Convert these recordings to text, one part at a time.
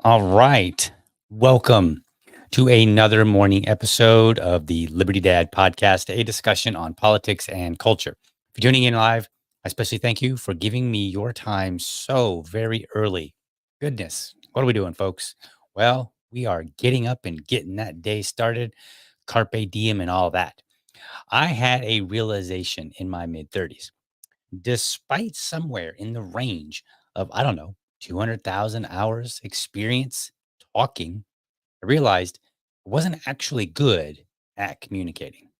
All right. Welcome to another morning episode of the Liberty Dad podcast, a discussion on politics and culture. If you're tuning in live, I especially thank you for giving me your time so very early. Goodness, what are we doing, folks? Well, we are getting up and getting that day started, carpe diem and all that. I had a realization in my mid 30s despite somewhere in the range of, I don't know, 200,000 hours experience talking, I realized I wasn't actually good at communicating.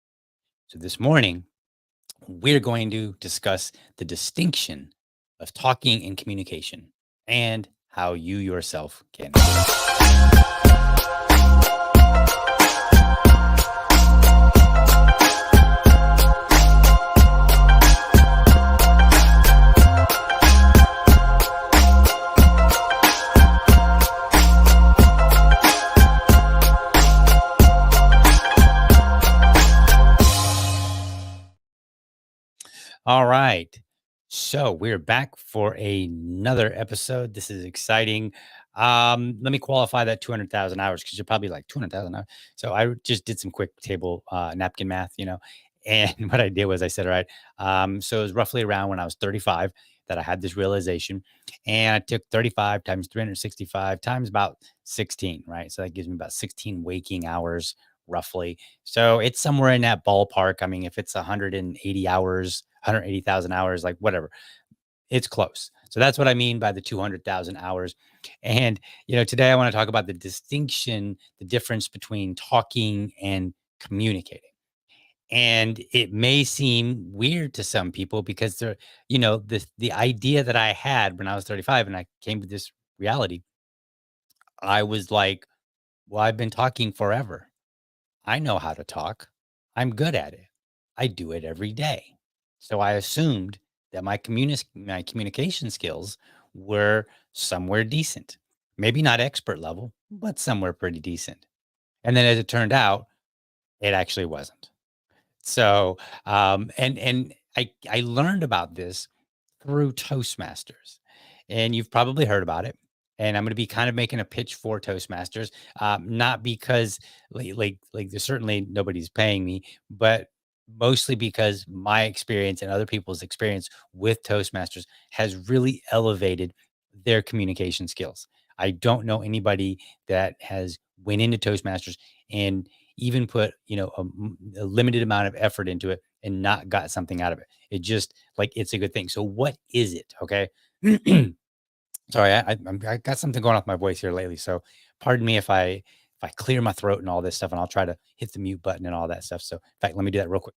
So this morning, we're going to discuss the distinction of talking and communication and how you yourself can improve. All right. So we're back for another episode. This is exciting. Let me qualify that 200,000 hours because you're probably like 200,000 hours. So I just did some quick table napkin math. And what I did was I said, all right. So it was roughly around when I was 35 that I had this realization. And I took 35 times 365 times about 16, right? So that gives me about 16 waking hours roughly. So it's somewhere in that ballpark. I mean, if it's 180 hours, 180,000 hours, like whatever, it's close. So that's what I mean by the 200,000 hours. And today I want to talk about the distinction, the difference between talking and communicating. And it may seem weird to some people because the idea that I had when I was 35 and I came to this reality, I was like, well, I've been talking forever. I know how to talk. I'm good at it. I do it every day. So I assumed that my communication skills were somewhere decent. Maybe not expert level, but somewhere pretty decent. And then as it turned out, it actually wasn't. So, and I learned about this through Toastmasters, and you've probably heard about it. And I'm going to be kind of making a pitch for Toastmasters, not because like there's certainly nobody's paying me, but mostly because my experience and other people's experience with Toastmasters has really elevated their communication skills. I don't know anybody that has went into Toastmasters and even put a limited amount of effort into it and not got something out of it. It just like it's a good thing. So what is it? Okay. Sorry, I got something going off my voice here lately. So pardon me if I clear my throat and all this stuff, and I'll try to hit the mute button and all that stuff. So in fact, let me do that real quick.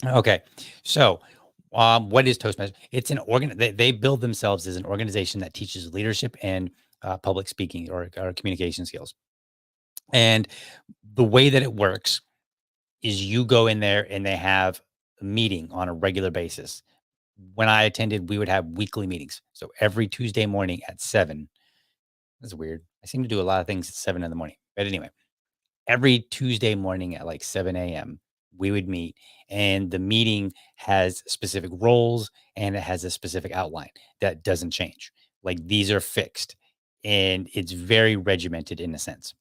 Okay. So what is Toastmasters? It's an they build themselves as an organization that teaches leadership and public speaking or communication skills. And the way that it works is you go in there and they have a meeting on a regular basis. When I attended, we would have weekly meetings. So every Tuesday morning at 7. That's weird. I seem to do a lot of things at 7 in the morning. But anyway, every Tuesday morning at like 7 a.m., we would meet, and the meeting has specific roles and it has a specific outline that doesn't change. Like these are fixed and it's very regimented in a sense.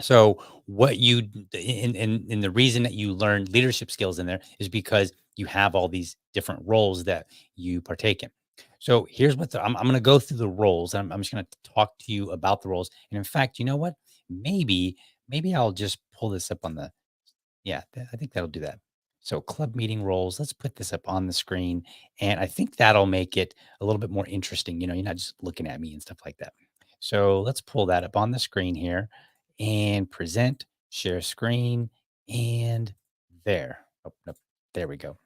So what you and the reason that you learn leadership skills in there is because you have all these different roles that you partake in. So here's what I'm going to go through the roles. I'm just going to talk to you about the roles. And in fact, you know what? Maybe I'll just pull this up on the yeah. I think that'll do that. So club meeting roles. Let's put this up on the screen, and I think that'll make it a little bit more interesting. You're not just looking at me and stuff like that. So let's pull that up on the screen here and present, share screen, and there. Oh, nope, there we go.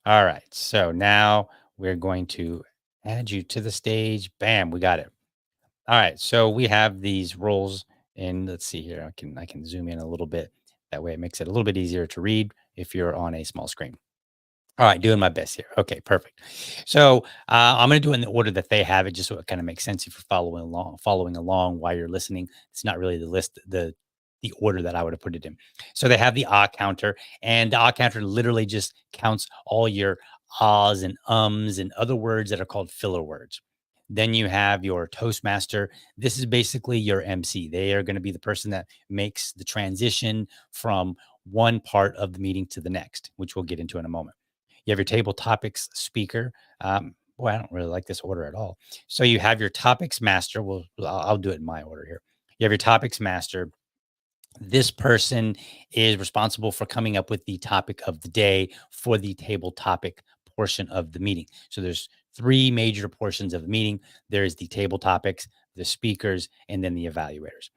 All right. So now we're going to add you to the stage. Bam, we got it. All right. So we have these roles, and let's see here. I can zoom in a little bit. That way it makes it a little bit easier to read if you're on a small screen. All right, doing my best here. Okay, perfect. So I'm going to do it in the order that they have it, just so it kind of makes sense if you're following along while you're listening. It's not really the order that I would have put it in. So they have the ah counter, and the ah counter literally just counts all your ahs and ums and other words that are called filler words. Then you have your Toastmaster. This is basically your MC. They are going to be the person that makes the transition from one part of the meeting to the next, which we'll get into in a moment. You have your table topics speaker. Boy, I don't really like this order at all. So you have your topics master. Well, I'll do it in my order here. You have your topics master. This person is responsible for coming up with the topic of the day for the table topic portion of the meeting. So there's three major portions of the meeting. There's the table topics, the speakers, and then the evaluators.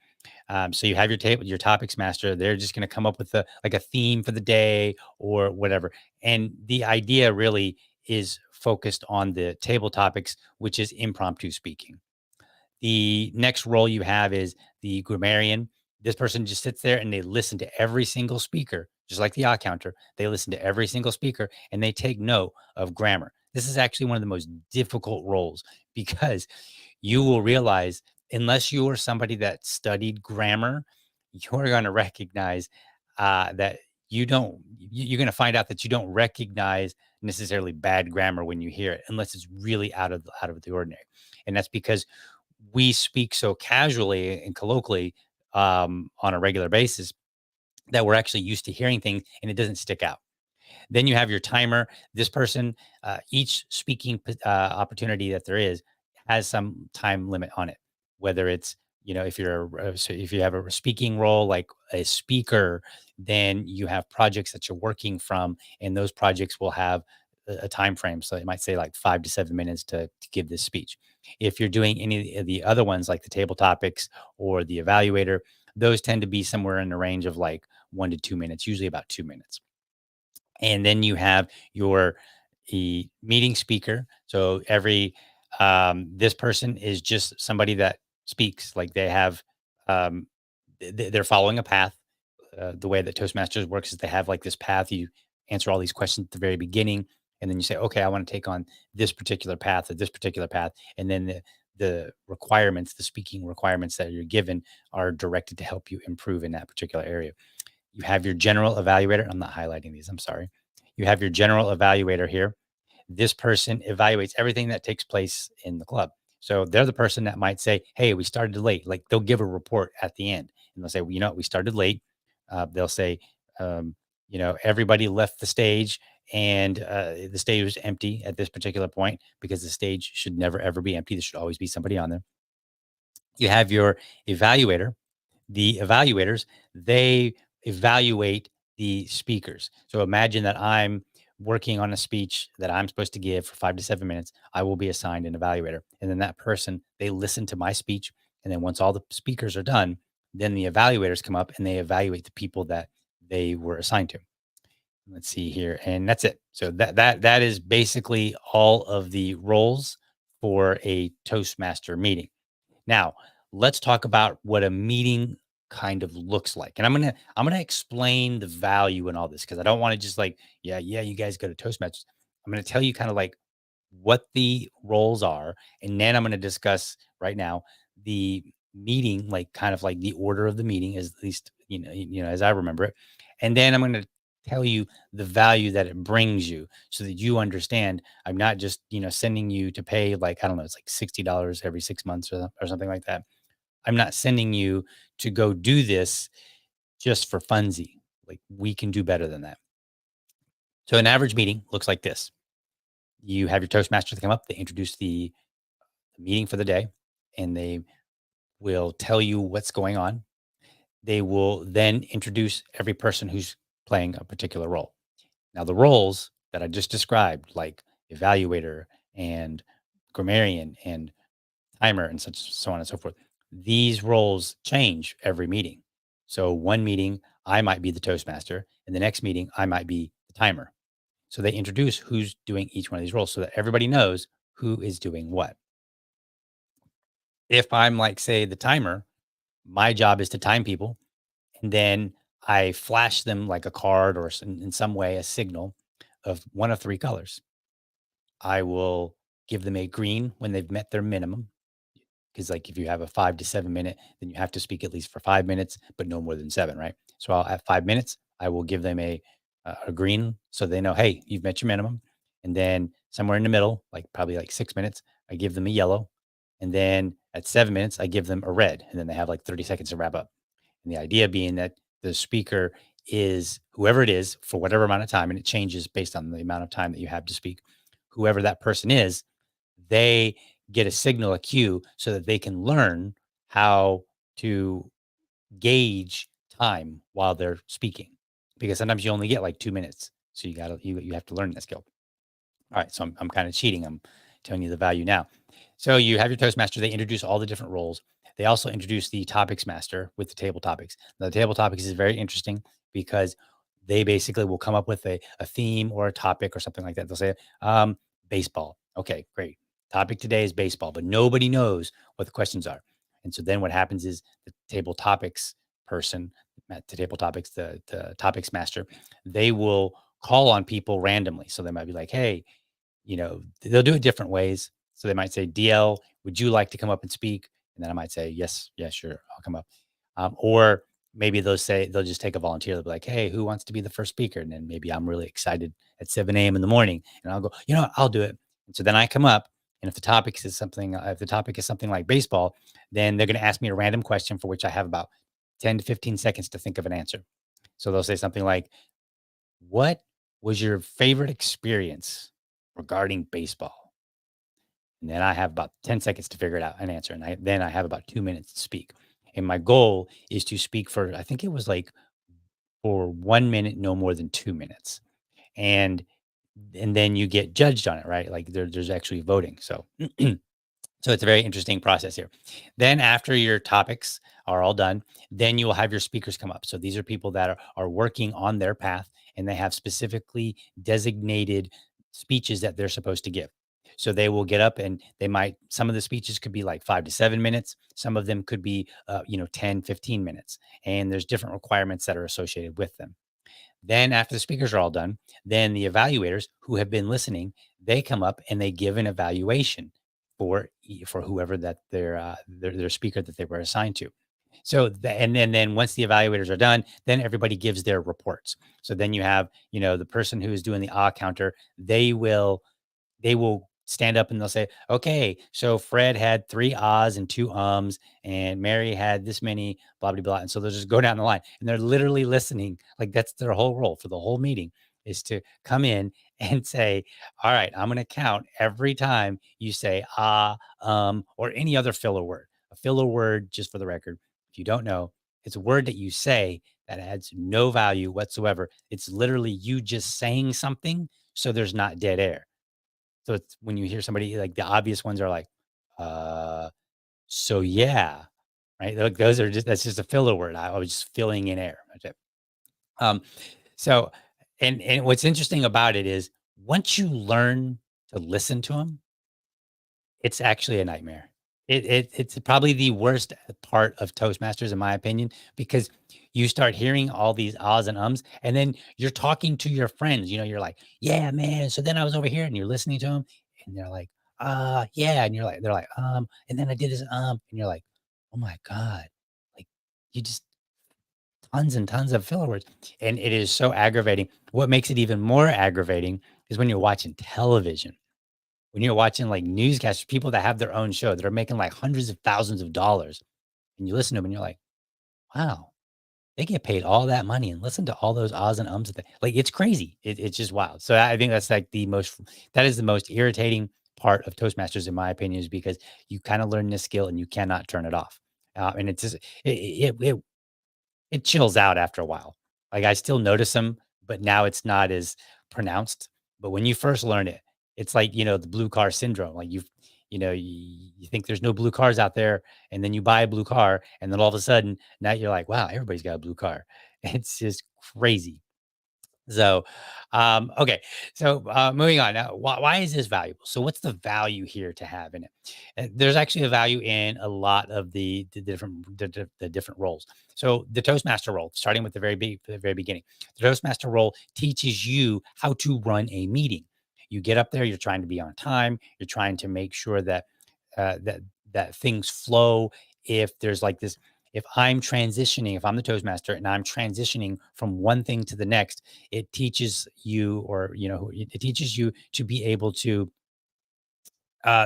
So you have your table, your topics master. They're just going to come up with a theme for the day or whatever. And the idea really is focused on the table topics, which is impromptu speaking. The next role you have is the grammarian. This person just sits there and they listen to every single speaker, just like the odd counter. They listen to every single speaker and they take note of grammar. This is actually one of the most difficult roles because you will realize, unless you are somebody that studied grammar, you're going to recognize that you're going to find out that you don't recognize necessarily bad grammar when you hear it, unless it's really out of the ordinary. And that's because we speak so casually and colloquially on a regular basis that we're actually used to hearing things and it doesn't stick out. Then you have your timer. This person, each speaking opportunity that there is has some time limit on it. Whether it's, if so if you have a speaking role like a speaker, then you have projects that you're working from, and those projects will have a time frame. So it might say like 5 to 7 minutes to give this speech. If you're doing any of the other ones like the table topics or the evaluator, those tend to be somewhere in the range of like 1 to 2 minutes, usually about 2 minutes. And then you have your meeting speaker. So this person is just somebody that speaks. Like they have um, they're following a path. The way that Toastmasters works is they have like this path. You answer all these questions at the very beginning, and then you say, "Okay, I want to take on this particular path or this particular path," and then the requirements, the speaking requirements that you're given, are directed to help you improve in that particular area. You have your general evaluator. I'm not highlighting these. I'm sorry. You have your general evaluator here. This person evaluates everything that takes place in the club. So they're the person that might say, "Hey, we started late." Like they'll give a report at the end, and they'll say, "Well, we started late." They'll say, um, "Everybody left the stage, and the stage was empty at this particular point because the stage should never ever be empty. There should always be somebody on there." You have your evaluator. The evaluators, they evaluate the speakers. So imagine that I'm working on a speech that I'm supposed to give for 5 to 7 minutes. I will be assigned an evaluator. And then that person, they listen to my speech. And then once all the speakers are done, then the evaluators come up and they evaluate the people that they were assigned to. Let's see here. And that's it. So that is basically all of the roles for a Toastmaster meeting. Now, let's talk about what a meeting kind of looks like. And I'm gonna explain the value in all this because I don't want to just like, yeah, you guys go to Toastmasters. I'm gonna tell you kind of like what the roles are, and then I'm gonna discuss right now the meeting, like kind of like the order of the meeting, as at least as I remember it. And then I'm gonna tell you the value that it brings you so that you understand I'm not just, sending you to pay like, I don't know, it's like $60 every 6 months or something like that. I'm not sending you to go do this just for funsy. Like we can do better than that. So an average meeting looks like this. You have your Toastmasters come up, they introduce the meeting for the day, and they will tell you what's going on. They will then introduce every person who's playing a particular role. Now, the roles that I just described, like evaluator and grammarian and timer and such so on and so forth, these roles change every meeting. So one meeting, I might be the Toastmaster, and the next meeting, I might be the timer. So they introduce who's doing each one of these roles so that everybody knows who is doing what. If I'm like, say, the timer, my job is to time people, and then I flash them like a card or in some way a signal of one of three colors. I will give them a green when they've met their minimum. Because like if you have a 5 to 7 minute, then you have to speak at least for 5 minutes, but no more than seven, right? So at 5 minutes, I will give them a green so they know, hey, you've met your minimum. And then somewhere in the middle, like probably like 6 minutes, I give them a yellow. And then at 7 minutes, I give them a red, and then they have like 30 seconds to wrap up. And the idea being that the speaker is whoever it is for whatever amount of time, and it changes based on the amount of time that you have to speak. Whoever that person is, they get a signal, a cue, so that they can learn how to gauge time while they're speaking. Because sometimes you only get like 2 minutes. So you have to learn that skill. All right, so I'm kind of cheating. I'm telling you the value now. So you have your Toastmaster. They introduce all the different roles. They also introduce the topics master with the table topics. Now, the table topics is very interesting because they basically will come up with a theme or a topic or something like that. They'll say, baseball. Okay, great. Topic today is baseball, but nobody knows what the questions are. And so then what happens is the table topics person, the table topics, the topics master, they will call on people randomly. So they might be like, hey, they'll do it different ways. So they might say, DL, would you like to come up and speak? And then I might say, yes, yeah, sure, I'll come up. Or maybe they'll just take a volunteer. They'll be like, hey, who wants to be the first speaker? And then maybe I'm really excited at 7 a.m. in the morning, and I'll go, I'll do it. And so then I come up, and if the topic is something like baseball, then they're going to ask me a random question for which I have about 10 to 15 seconds to think of an answer. So they'll say something like, what was your favorite experience regarding baseball? And then I have about 10 seconds to figure it out and answer. And then I have about 2 minutes to speak. And my goal is to speak for, I think it was like for 1 minute, no more than 2 minutes. And and then you get judged on it, right? Like there's actually voting. So so it's a very interesting process here. Then after your topics are all done, then you will have your speakers come up. So these are people that are working on their path, and they have specifically designated speeches that they're supposed to give. So they will get up, and some of the speeches could be like 5 to 7 minutes. Some of them could be, 10, 15 minutes. And there's different requirements that are associated with them. Then after the speakers are all done, then the evaluators who have been listening, they come up and they give an evaluation for whoever that their speaker that they were assigned to. So and then once the evaluators are done, then everybody gives their reports. So then you have, the person who is doing the counter, they will stand up and they'll say, okay, so Fred had three ahs and two ums, and Mary had this many, blah, blah, blah. And so they'll just go down the line, and they're literally listening. Like that's their whole role for the whole meeting, is to come in and say, all right, I'm going to count every time you say or any other filler word. A filler word, just for the record, if you don't know, it's a word that you say that adds no value whatsoever. It's literally you just saying something, so there's not dead air. So it's when you hear somebody, like, the obvious ones are like, uh, so yeah, right? Like those are that's just a filler word. I was just filling in air. That's it. Um, so and what's interesting about it is once you learn to listen to them, it's actually a nightmare. It's probably the worst part of Toastmasters, in my opinion, because you start hearing all these ahs and ums, and then you're talking to your friends. You're like, "Yeah, man." So then I was over here, and you're listening to them, and they're like, yeah," and they're like, and then I did this, and you're like, "Oh my god!" Like you just tons and tons of filler words, and it is so aggravating. What makes it even more aggravating is when you're watching television, when you're watching like newscasters, people that have their own show that are making like hundreds of thousands of dollars, and you listen to them and you're like, wow, they get paid all that money and listen to all those ahs and ums. Like it's crazy. It's just wild. So I think that's like that is the most irritating part of Toastmasters, in my opinion, is because you kind of learn this skill and you cannot turn it off. And it's just, it chills out after a while. Like, I still notice them, but now it's not as pronounced. But when you first learn it, it's like, the blue car syndrome. Like you think there's no blue cars out there, and then you buy a blue car, and then all of a sudden now you're like, wow, everybody's got a blue car. It's just crazy. So, okay. So, moving on now, why is this valuable? So, what's the value here to have in it? There's actually a value in a lot of the different roles. So, the Toastmaster role, starting with the very beginning, the Toastmaster role teaches you how to run a meeting. You get up there, you're trying to be on time, you're trying to make sure that uh, that that things flow. If there's like this, if I'm the Toastmaster and I'm transitioning from one thing to the next, it teaches you, or it teaches you to be able to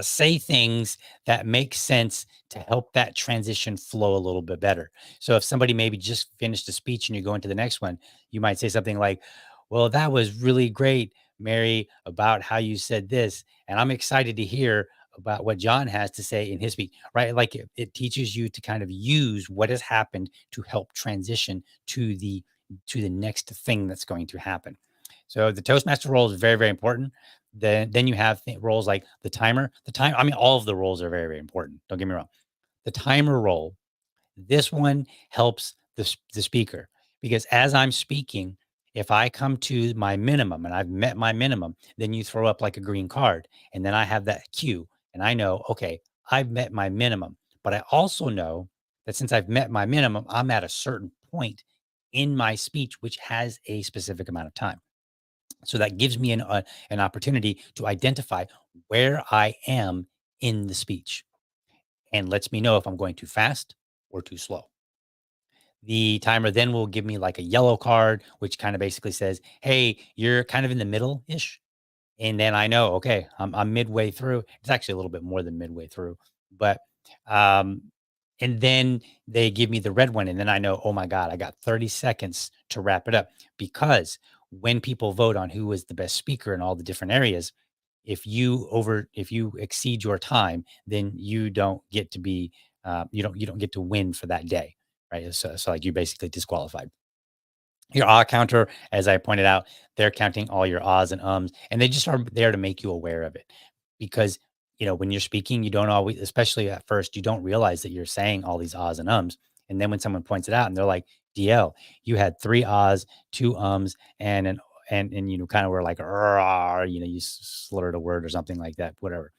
say things that make sense to help that transition flow a little bit better. So if somebody maybe just finished a speech and you go into the next one, you might say something like, "Well, that was really great, Mary, about how you said this. And I'm excited to hear about what John has to say in his speech," right? Like it teaches you to kind of use what has happened to help transition to the next thing that's going to happen. So the Toastmaster role is very, very important. Then you have roles like the timer. The time, I mean, all of the roles are very, very important. Don't get me wrong. The timer role, this one helps the speaker because as I'm speaking, if I come to my minimum and I've met my minimum, then you throw up like a green card, and then I have that cue, and I know, okay, I've met my minimum. But I also know that since I've met my minimum, I'm at a certain point in my speech, which has a specific amount of time. So that gives me an opportunity to identify where I am in the speech and lets me know if I'm going too fast or too slow. The timer then will give me like a yellow card, which kind of basically says, "Hey, you're kind of in the middle ish." And then I know, okay, I'm midway through. It's actually a little bit more than midway through, but um, and then they give me the red one, and then I know, oh my god, I got 30 seconds to wrap it up. Because when people vote on who is the best speaker in all the different areas, if you exceed your time, then you don't get to be you don't get to win for that day, right? So like you basically disqualified. Your ah counter, as I pointed out, they're counting all your ahs and ums, and they just are there to make you aware of it. Because, when you're speaking, you don't always, especially at first, you don't realize that you're saying all these ahs and ums. And then when someone points it out and they're like, DL, you had three ahs, two ums, and kind of were like, "Rah," you slurred a word or something like that, whatever.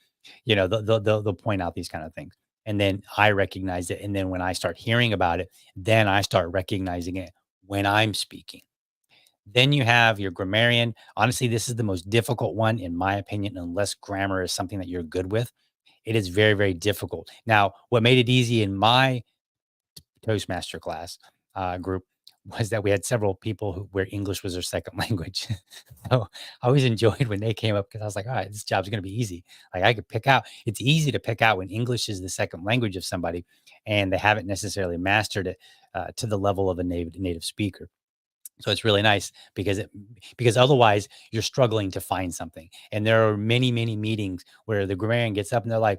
They'll point out these kind of things. And then I recognize it. And then when I start hearing about it, then I start recognizing it when I'm speaking. Then you have your grammarian. Honestly, this is the most difficult one, in my opinion, unless grammar is something that you're good with. It is very, very difficult. Now, what made it easy in my Toastmaster class group was that we had several people where English was their second language. So I always enjoyed when they came up because I was like, all right, this job's going to be easy. Like I could pick out, it's easy to pick out when English is the second language of somebody and they haven't necessarily mastered it to the level of a native speaker. So it's really nice because otherwise you're struggling to find something. And there are many, many meetings where the grammarian gets up and they're like,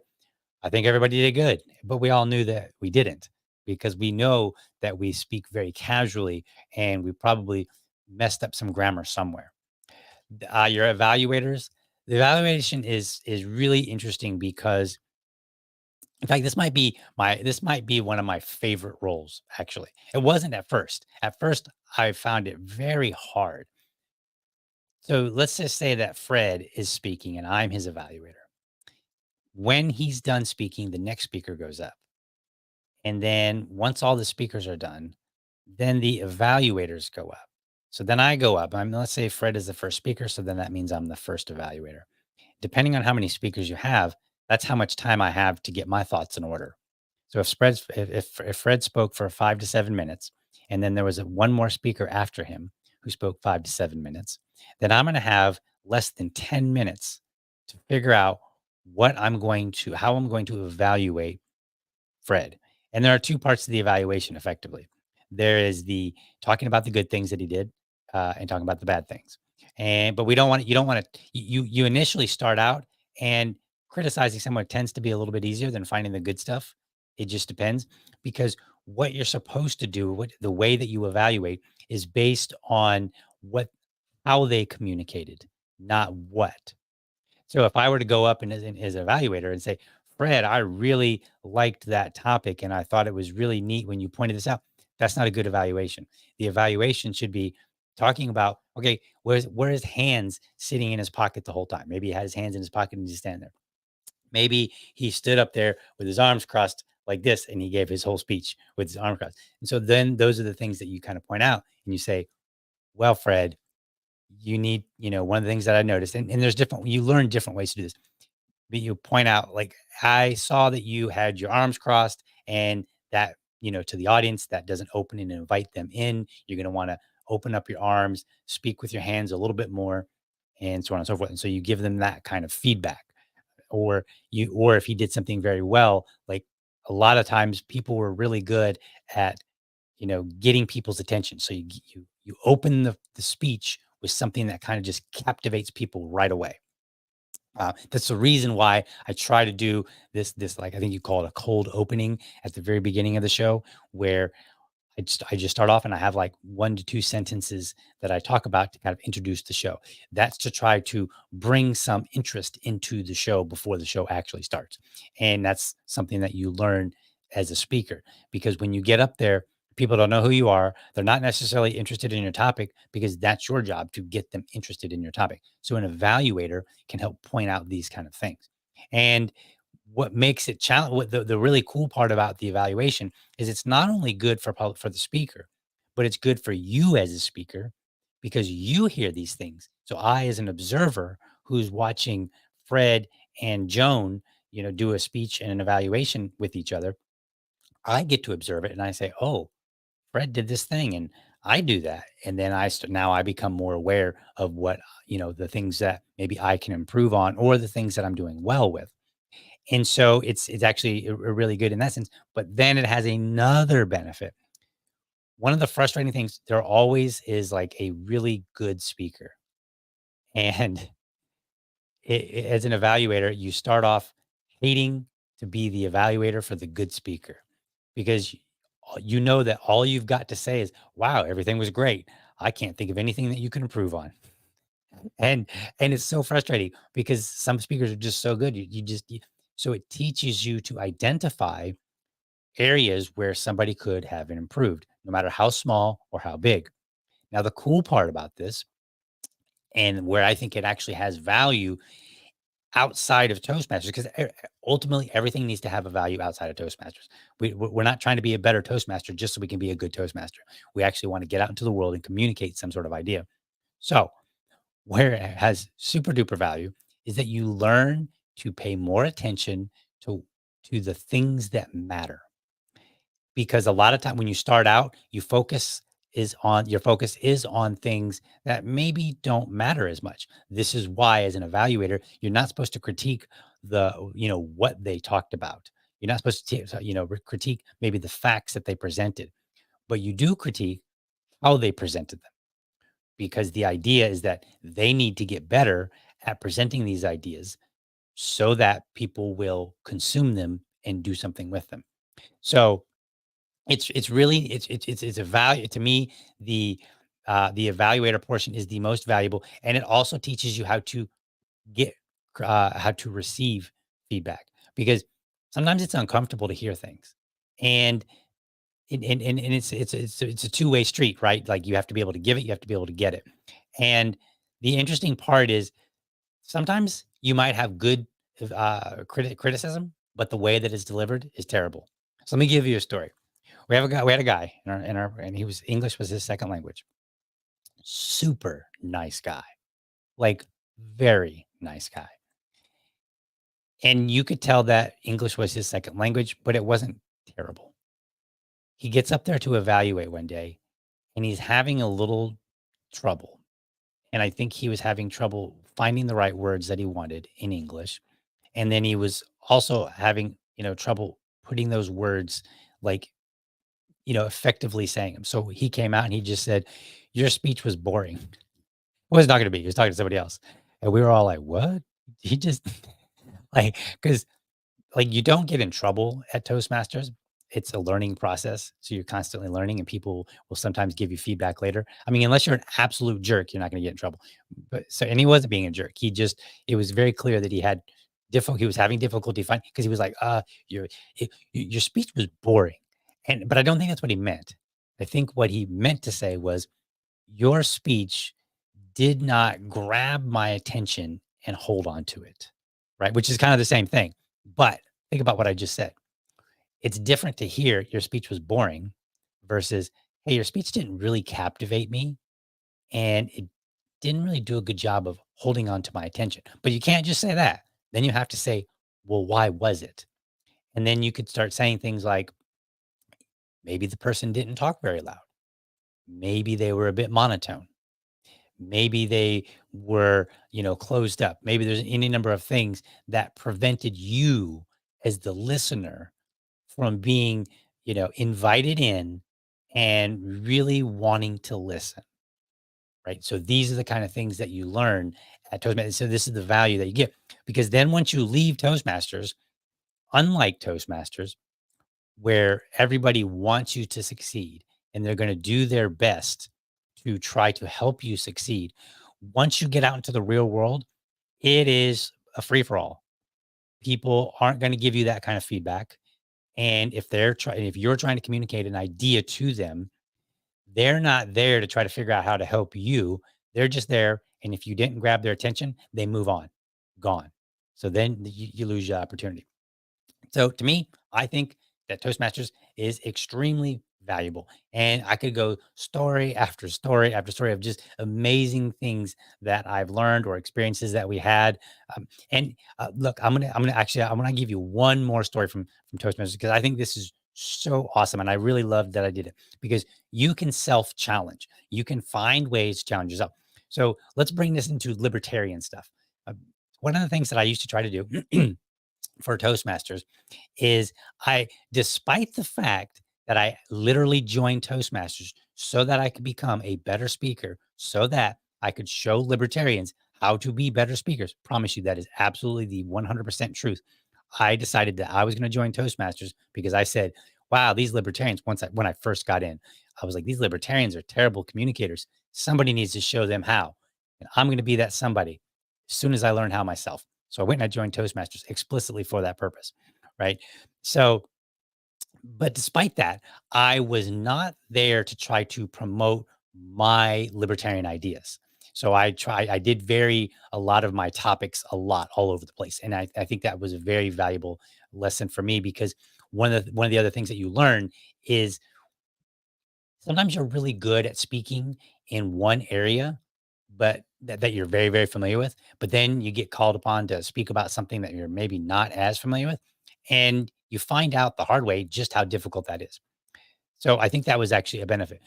I think everybody did good, but we all knew that we didn't because we know that we speak very casually and we probably messed up some grammar somewhere. Your evaluators, the evaluation is really interesting because, in fact, this might be one of my favorite roles. Actually, it wasn't at first. At first, I found it very hard. So let's just say that Fred is speaking and I'm his evaluator. When he's done speaking, the next speaker goes up. And then once all the speakers are done, then the evaluators go up. So then I go up. Let's say Fred is the first speaker. So then that means I'm the first evaluator. Depending on how many speakers you have, that's how much time I have to get my thoughts in order. So if Fred spoke for 5 to 7 minutes, and then there was one more speaker after him who spoke 5 to 7 minutes, then I'm going to have less than 10 minutes to figure out how I'm going to evaluate Fred. And there are two parts to the evaluation effectively. There is the talking about the good things that he did, and talking about the bad things. But we don't want you don't want to you initially start out, and criticizing someone tends to be a little bit easier than finding the good stuff. It just depends because what you're supposed to do, what the way that you evaluate is based on what how they communicated, not what. So if I were to go up and as an evaluator and say, Fred, I really liked that topic and I thought it was really neat when you pointed this out, that's not a good evaluation. The evaluation should be talking about, okay, where his hands sitting in his pocket the whole time? Maybe he had his hands in his pocket and he's standing there. Maybe he stood up there with his arms crossed like this and he gave his whole speech with his arms crossed. And so then those are the things that you kind of point out and you say, well, Fred, you need, one of the things that I noticed, and there's you learn different ways to do this, but you point out, like, I saw that you had your arms crossed and that, to the audience, that doesn't open and invite them in. You're going to want to open up your arms, speak with your hands a little bit more, and so on and so forth. And so you give them that kind of feedback. or if he did something very well, like a lot of times people were really good at, getting people's attention. So you open the speech with something that kind of just captivates people right away. That's the reason why I try to do this, like I think you call it a cold opening at the very beginning of the show, where I just start off and I have like 1 to 2 sentences that I talk about to kind of introduce the show. That's to try to bring some interest into the show before the show actually starts. And that's something that you learn as a speaker, because when you get up there, people don't know who you are. They're not necessarily interested in your topic, because that's your job to get them interested in your topic. So an evaluator can help point out these kind of things. And what makes it challenge what the really cool part about the evaluation is, it's not only good for the speaker, but it's good for you as a speaker, because you hear these things. So I, as an observer who's watching Fred and Joan, do a speech and an evaluation with each other, I get to observe it and I say, "Oh, Fred did this thing and I do that." And then now I become more aware of what, the things that maybe I can improve on, or the things that I'm doing well with. And so it's actually really good in that sense, but then it has another benefit. One of the frustrating things, there always is like a really good speaker. And as an evaluator, you start off hating to be the evaluator for the good speaker, because you know that all you've got to say is, "Wow, everything was great. I can't think of anything that you can improve on." And and it's so frustrating because some speakers are just so good. So it teaches you to identify areas where somebody could have improved, no matter how small or how big. Now, the cool part about this, and where I think it actually has value outside of Toastmasters, because ultimately everything needs to have a value outside of Toastmasters. We're not trying to be a better Toastmaster just so we can be a good Toastmaster. We actually want to get out into the world and communicate some sort of idea. So, where it has super duper value is that you learn to pay more attention to the things that matter, because a lot of time when you start out, your focus is on things that maybe don't matter as much. This is why, as an evaluator, you're not supposed to critique what they talked about. You're not supposed to critique maybe the facts that they presented, but you do critique how they presented them, because the idea is that they need to get better at presenting these ideas so that people will consume them and do something with them. So it's really it's a value to me. The evaluator portion is the most valuable, and it also teaches you get how to receive feedback, because sometimes it's uncomfortable to hear things, and it's a two-way street, right? Like, you have to be able to give it, you have to be able to get it. And the interesting part is, sometimes you might have good criticism, but the way that it's delivered is terrible. So let me give you a story. We had a guy and he was English was his second language. Super nice guy, like very nice guy. And you could tell that English was his second language, but it wasn't terrible. He gets up there to evaluate one day and he's having a little trouble. And I think he was having trouble finding the right words that he wanted in English. And then he was also having, trouble putting those words, like, effectively saying them. So he came out and he just said, "Your speech was boring." He wasn't talking to me. He was talking to somebody else. And we were all like, "What?" He just because you don't get in trouble at Toastmasters. It's a learning process. So you're constantly learning, and people will sometimes give you feedback later. I mean, unless you're an absolute jerk, you're not going to get in trouble. And he wasn't being a jerk. It was very clear that he was having difficulty finding, because he was like, your, your speech was boring. But I don't think that's what he meant. I think what he meant to say was, your speech did not grab my attention and hold on to it, right? Which is kind of the same thing. But think about what I just said. It's different to hear your speech was boring versus, "Hey, your speech didn't really captivate me and it didn't really do a good job of holding on to my attention." But you can't just say that. Then you have to say, "Well, why was it?" And then you could start saying things like, maybe the person didn't talk very loud. Maybe they were a bit monotone. Maybe they were, closed up. Maybe there's any number of things that prevented you as the listener from being, invited in and really wanting to listen. Right. So these are the kind of things that you learn at Toastmasters. So this is the value that you get because then once you leave Toastmasters, unlike Toastmasters, where everybody wants you to succeed and they're going to do their best to try to help you succeed. Once you get out into the real world, it is a free for all. People aren't going to give you that kind of feedback. And if you're trying to communicate an idea to them, they're not there to try to figure out how to help you. They're just there. And if you didn't grab their attention, they move on, gone. So then you lose your opportunity. So to me, I think that Toastmasters is extremely valuable. And I could go story after story after story of just amazing things that I've learned or experiences that we had. And look, I'm gonna give you one more story from Toastmasters because I think this is so awesome, and I really love that I did it because you can self challenge. You can find ways to challenge yourself. So let's bring this into libertarian stuff. Uh, One of the things that I used to try to do for Toastmasters is despite the fact that I literally joined Toastmasters so that I could become a better speaker, so that I could show libertarians how to be better speakers. Promise you that is absolutely the 100% truth. I decided that I was going to join Toastmasters because I said, wow, these libertarians, when I first got in, I was like, these libertarians are terrible communicators. Somebody needs to show them how. And I'm going to be that somebody as soon as I learn how myself. So I went and I joined Toastmasters explicitly for that purpose. Right. So, but despite that, I was not there to try to promote my libertarian ideas. So I did vary a lot of my topics a lot all over the place. And I think that was a very valuable lesson for me because one of the other things that you learn is sometimes you're really good at speaking in one area, but that you're very, very familiar with. But then you get called upon to speak about something that you're maybe not as familiar with. And you find out the hard way just how difficult that is. So I think that was actually a benefit.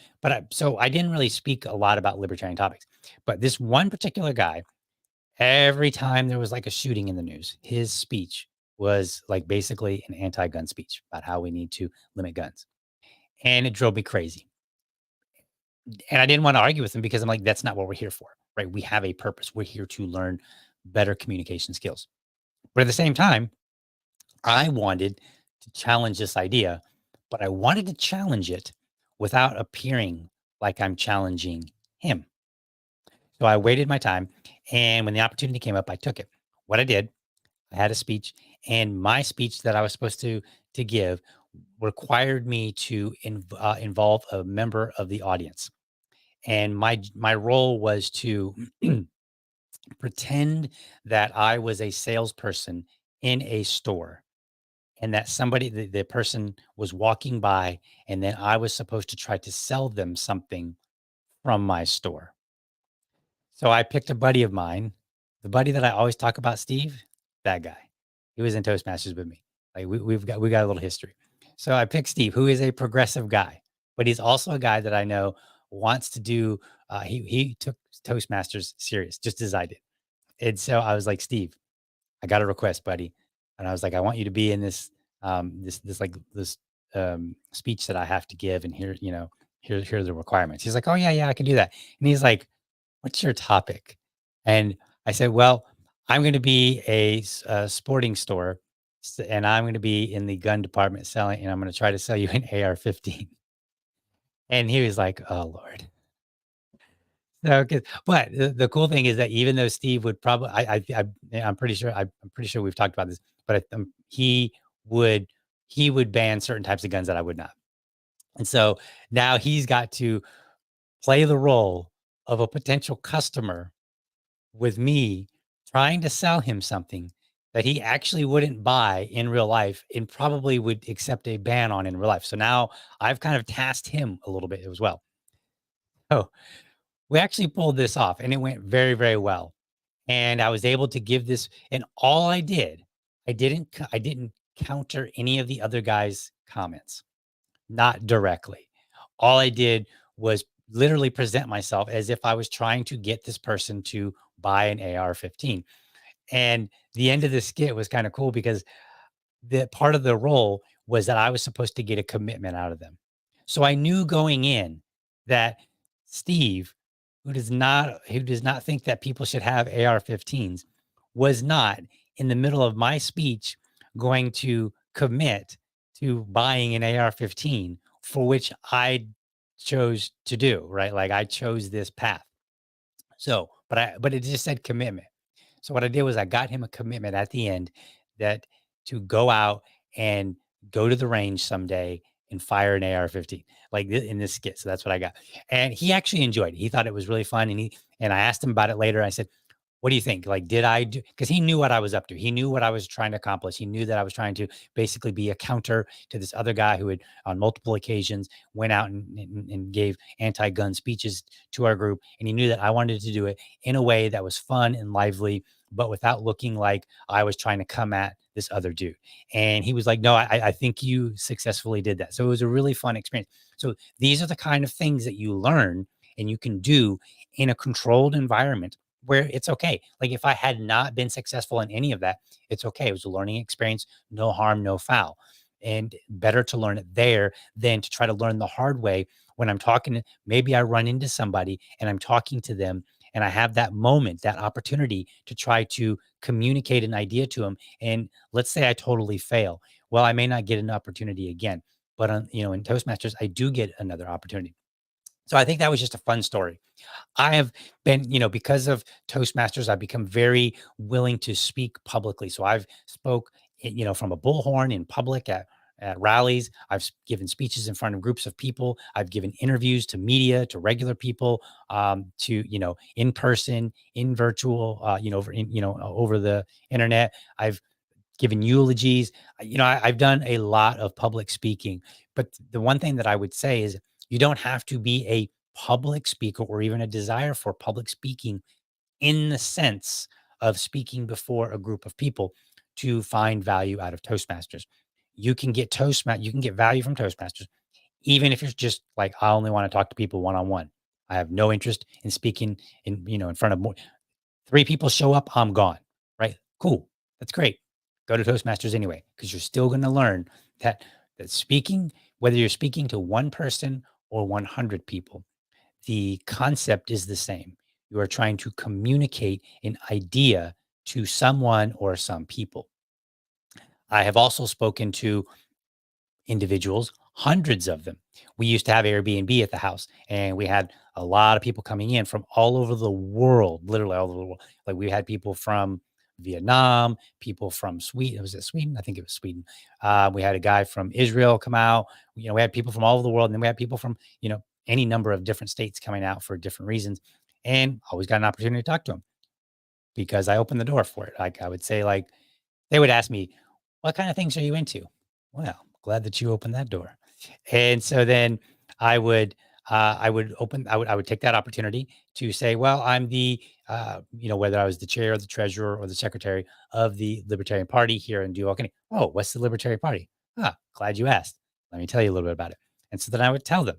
So I didn't really speak a lot about libertarian topics. But this one particular guy, every time there was like a shooting in the news, his speech was like basically an anti gun speech about how we need to limit guns. And it drove me crazy. And I didn't want to argue with him because I'm like, that's not what we're here for, right? We have a purpose. We're here to learn better communication skills. But at the same time, I wanted to challenge this idea, but I wanted to challenge it without appearing like I'm challenging him. So I waited my time. And when the opportunity came up, I took it. What I did, I had a speech, and my speech that I was supposed to give required me to involve a member of the audience. And my role was to pretend that I was a salesperson in a store and that the person was walking by and then I was supposed to try to sell them something from my store. So I picked a buddy of mine, the buddy that I always talk about, Steve, that guy. He was in Toastmasters with me. Like we got a little history. So I picked Steve, who is a progressive guy, but he's also a guy that I know wants to do. He took Toastmasters serious, just as I did. And so I was like, Steve, I got a request, buddy. And I was like, I want you to be in this speech that I have to give. And here are the requirements. He's like, oh yeah, I can do that. And he's like, what's your topic? And I said, well, I'm going to be a sporting store and I'm going to be in the gun department selling, and I'm going to try to sell you an AR-15. And he was like, oh Lord. No, 'cause but the cool thing is that even though Steve would probably yeah, I'm pretty sure we've talked about this, but, would he would ban certain types of guns that I would not. And so now he's got to play the role of a potential customer with me trying to sell him something that he actually wouldn't buy in real life and probably would accept a ban on in real life. So now I've kind of tasked him a little bit as well. So we actually pulled this off and it went very, very well. And I was able to give this, and all I did, I didn't counter any of the other guys' comments, not directly. All I did was literally present myself as if I was trying to get this person to buy an AR-15. And the end of the skit was kind of cool because the part of the role was that I was supposed to get a commitment out of them. So I knew going in that Steve, who does not think that people should have AR-15s, was not in the middle of my speech going to commit to buying an AR-15 for which I chose to do, right? Like I chose this path. So, but it just said commitment. So what I did was I got him a commitment at the end that to go out and go to the range someday and fire an AR-15 like in this skit. So that's what I got. And he actually enjoyed it. He thought it was really fun. And I asked him about it later. I said, what do you think? Like, did I do? Because he knew what I was up to. He knew what I was trying to accomplish. He knew that I was trying to basically be a counter to this other guy who had, on multiple occasions, went out and gave anti-gun speeches to our group. And he knew that I wanted to do it in a way that was fun and lively, but without looking like I was trying to come at this other dude. And he was like, "No, I think you successfully did that." So it was a really fun experience. So these are the kind of things that you learn and you can do in a controlled environment where it's okay. Like if I had not been successful in any of that, it's okay. It was a learning experience, no harm, no foul. And better to learn it there than to try to learn the hard way when I'm talking. Maybe I run into somebody and I'm talking to them and I have that moment, that opportunity to try to communicate an idea to them. And let's say I totally fail. Well, I may not get an opportunity again, but in Toastmasters, I do get another opportunity. So I think that was just a fun story. I have been, because of Toastmasters, I've become very willing to speak publicly. So I've spoke, from a bullhorn in public at rallies. I've given speeches in front of groups of people. I've given interviews to media, to regular people, to in person, in virtual, over the internet. I've given eulogies. I've done a lot of public speaking, but the one thing that I would say is you don't have to be a public speaker or even a desire for public speaking in the sense of speaking before a group of people to find value out of Toastmasters. You can get value from Toastmasters, even if it's just like, I only want to talk to people one on one. I have no interest in speaking in front of more. Three people show up, I'm gone, right? Cool. That's great. Go to Toastmasters anyway, because you're still going to learn that speaking, whether you're speaking to one person or 100 people, the concept is the same. You are trying to communicate an idea to someone or some people. I have also spoken to individuals, hundreds of them. We used to have Airbnb at the house, and we had a lot of people coming in from all over the world, literally all over the world. Like we had people from Vietnam, people from Sweden. Was it Sweden? I think it was Sweden. We had a guy from Israel come out. We had people from all over the world, and then we had people from any number of different states coming out for different reasons, and always got an opportunity to talk to them because I opened the door for it. Like I would say, like they would ask me, "What kind of things are you into?" Well, glad that you opened that door. And so then I would I would take that opportunity to say, well, I'm whether I was the chair or the treasurer or the secretary of the Libertarian Party here in Duval County. Oh, what's the Libertarian Party? Ah, glad you asked. Let me tell you a little bit about it. And so then I would tell them.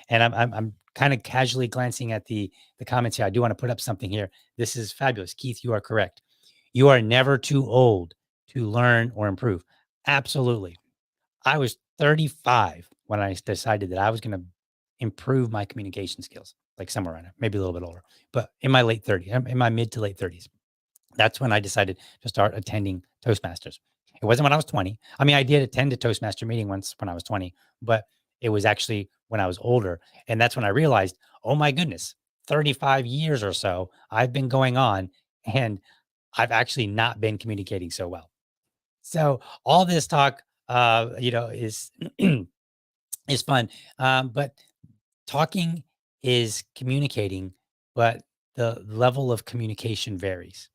And I'm kind of casually glancing at the comments here. I do want to put up something here. This is fabulous. Keith, you are correct. You are never too old to learn or improve. Absolutely. I was 35 when I decided that I was going to improve my communication skills, like somewhere around it, maybe a little bit older, but in my late 30s, in my mid to late 30s. That's when I decided to start attending Toastmasters. It wasn't when I was 20. I mean, I did attend a Toastmaster meeting once when I was 20, but it was actually when I was older. And that's when I realized, oh my goodness, 35 years or so I've been going on and I've actually not been communicating so well. So all this talk, is is fun. But talking is communicating, but the level of communication varies.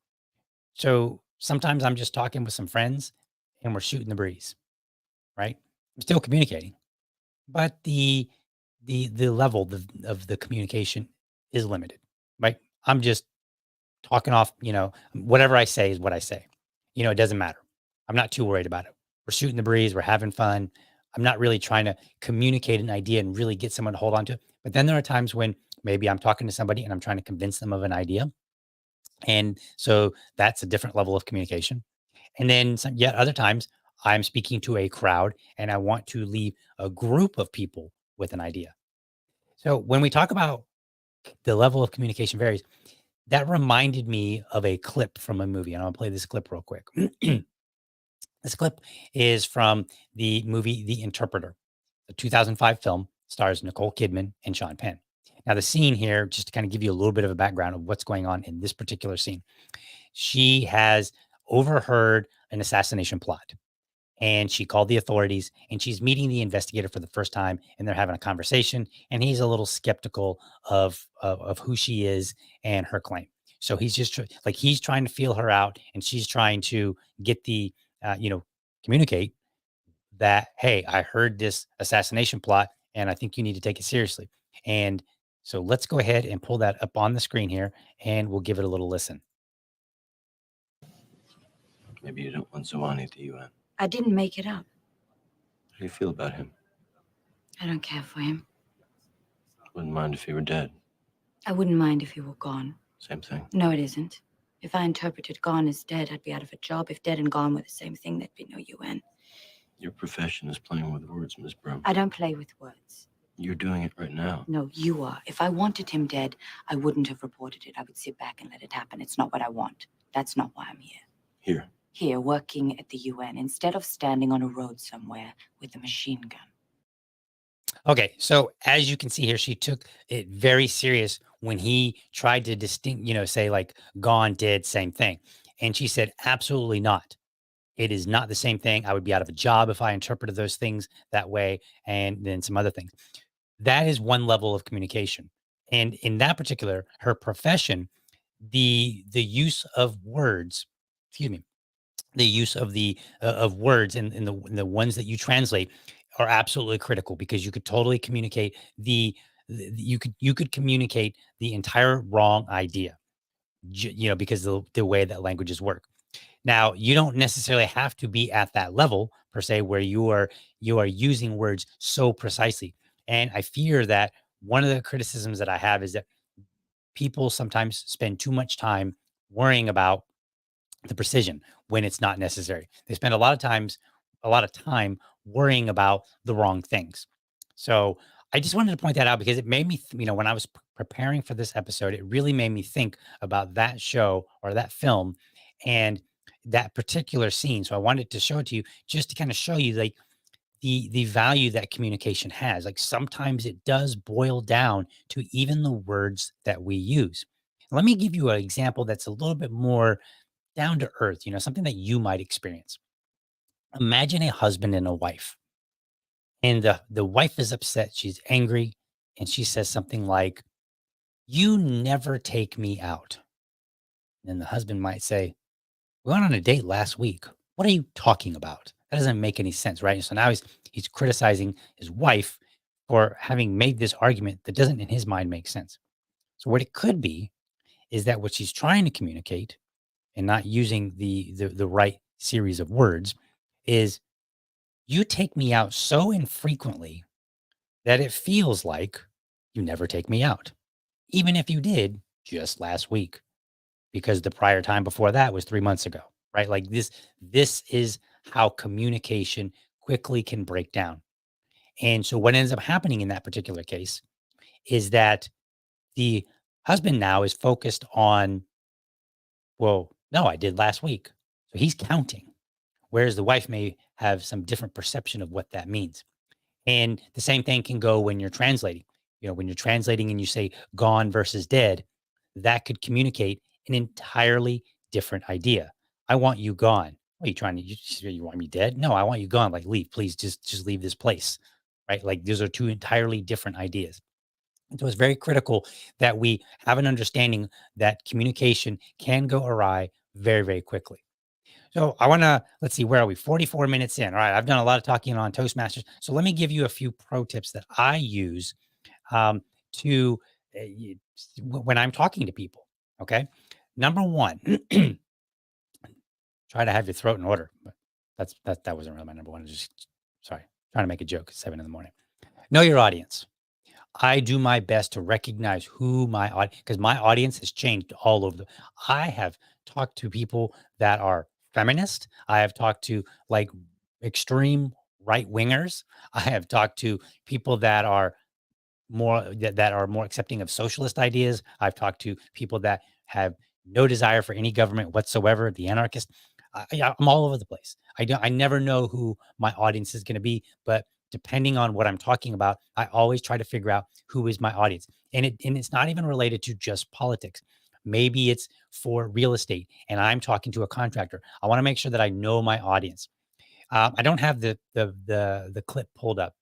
So sometimes I'm just talking with some friends and we're shooting the breeze, right? I'm still communicating, but the level of the communication is limited, right? I'm just talking off, whatever I say is what I say. It doesn't matter. I'm not too worried about it. We're shooting the breeze. We're having fun. I'm not really trying to communicate an idea and really get someone to hold on to it But then there are times when maybe I'm talking to somebody and I'm trying to convince them of an idea. And so that's a different level of communication. And then yet other times I'm speaking to a crowd and I want to leave a group of people with an idea. So when we talk about the level of communication varies, that reminded me of a clip from a movie. And I'll play this clip real quick. This clip is from the movie The Interpreter. The 2005 film stars Nicole Kidman and Sean Penn. Now, the scene here, just to kind of give you a little bit of a background of what's going on in this particular scene, she has overheard an assassination plot and she called the authorities and she's meeting the investigator for the first time and they're having a conversation and he's a little skeptical of who she is and her claim. So he's just like he's trying to feel her out and she's trying to get the communicate that, hey, I heard this assassination plot and I think you need to take it seriously. And so let's go ahead and pull that up on the screen here and we'll give it a little listen. Maybe you don't want Zawani at the UN. I didn't make it up. How do you feel about him? I don't care for him. Wouldn't mind if he were dead. I wouldn't mind if he were gone. Same thing. No, it isn't. If I interpreted gone as dead, I'd be out of a job. If dead and gone were the same thing, there'd be no UN. Your profession is playing with words, Miss Broom. I don't play with words. You're doing it right now. No, you are. If I wanted him dead, I wouldn't have reported it. I would sit back and let it happen. It's not what I want. That's not why I'm here. Here. Here, working at the UN, instead of standing on a road somewhere with a machine gun. Okay, so as you can see here, she took it very serious when he tried to say like gone, dead, same thing. And she said, absolutely not. It is not the same thing. I would be out of a job if I interpreted those things that way. And then some other things. That is one level of communication. And in that particular, her profession, the use of words, excuse me, the use of of words and the ones that you translate are absolutely critical because you could totally communicate you could communicate the entire wrong idea, because the way that languages work. Now, you don't necessarily have to be at that level per se where you are using words so precisely. And I fear that one of the criticisms that I have is that people sometimes spend too much time worrying about the precision when it's not necessary. They spend a lot of time worrying about the wrong things. So I just wanted to point that out because it made me, when I was preparing for this episode, it really made me think about that show or that film and that particular scene. So I wanted to show it to you just to kind of show you like the value that communication has. Like sometimes it does boil down to even the words that we use. Let me give you an example that's a little bit more down to earth, something that you might experience. Imagine a husband and a wife, and the wife is upset. She's angry, and she says something like, "You never take me out." And the husband might say, "We went on a date last week. What are you talking about? That doesn't make any sense, right?" So now he's criticizing his wife for having made this argument that doesn't, in his mind, make sense. So what it could be is that what she's trying to communicate and not using the right series of words is you take me out so infrequently that it feels like you never take me out, even if you did just last week, because the prior time before that was 3 months ago, right? Like this is how communication quickly can break down. And so what ends up happening in that particular case is that the husband now is focused on, well, no, I did last week. So he's counting. Whereas the wife may have some different perception of what that means. And the same thing can go when you're translating. When you're translating and you say gone versus dead, that could communicate an entirely different idea. I want you gone. What are you trying to, you want me dead? No, I want you gone. Like leave, please just leave this place. Right. Like those are two entirely different ideas. And so it's very critical that we have an understanding that communication can go awry very, very quickly. So I want to, let's see, where are we? 44 minutes in. All right. I've done a lot of talking on Toastmasters. So let me give you a few pro tips that I use um, to when I'm talking to people. Okay. Number one, try to have your throat in order. But that wasn't really my number one. Just sorry, trying to make a joke at 7 a.m. Know your audience. I do my best to recognize who my audience, because my audience has changed all over I have talked to people that are feminist. I have talked to like extreme right wingers. I have talked to people that are more accepting of socialist ideas. I've talked to people that have no desire for any government whatsoever, the anarchist. Yeah, I'm all over the place. I never know who my audience is going to be, but depending on what I'm talking about, I always try to figure out who is my audience. And it's not even related to just politics. Maybe it's for real estate and I'm talking to a contractor. I want to make sure that I know my audience. I don't have the clip pulled up,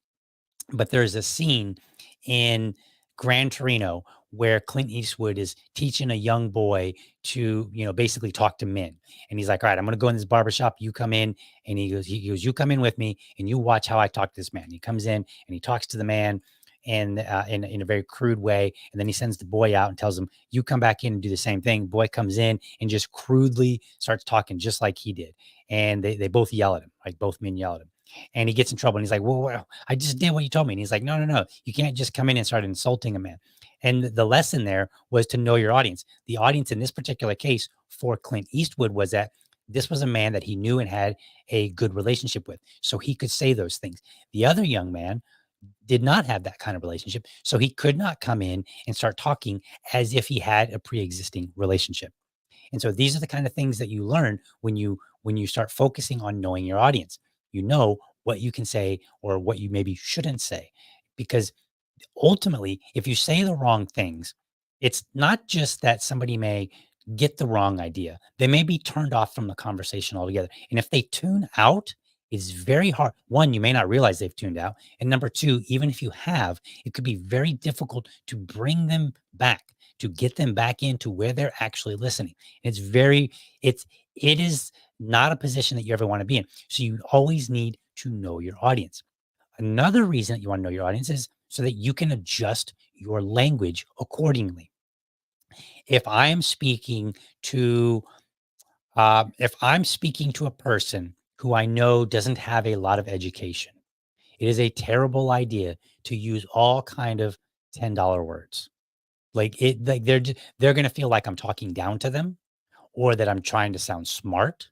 but there's a scene in Gran Torino where Clint Eastwood is teaching a young boy to, basically talk to men. And he's like, all right, I'm going to go in this barbershop. You come in. And he goes, you come in with me and you watch how I talk to this man. He comes in and he talks to the man and in a very crude way. And then he sends the boy out and tells him, you come back in and do the same thing. Boy comes in and just crudely starts talking just like he did. And they both yell at him, like both men yell at him. And he gets in trouble and he's like, well, I just did what you told me. And he's like, no, no, no. You can't just come in and start insulting a man. And the lesson there was to know your audience. The audience in this particular case for Clint Eastwood was that this was a man that he knew and had a good relationship with. So he could say those things. The other young man did not have that kind of relationship. So he could not come in and start talking as if he had a pre-existing relationship. And so these are the kind of things that you learn when you start focusing on knowing your audience. You know what you can say or what you maybe shouldn't say. Because ultimately, if you say the wrong things, it's not just that somebody may get the wrong idea. They may be turned off from the conversation altogether. And if they tune out, it's very hard. One, you may not realize they've tuned out. And number two, even if you have, it could be very difficult to bring them back, to get them back into where they're actually listening. It's very, it is not a position that you ever want to be in. So you always need to know your audience. Another reason that you want to know your audience is so that you can adjust your language accordingly. If I am speaking to if I'm speaking to a person who I know doesn't have a lot of education, it is a terrible idea to use all kind of $10 words. Like they're going to feel like I'm talking down to them or that I'm trying to sound smart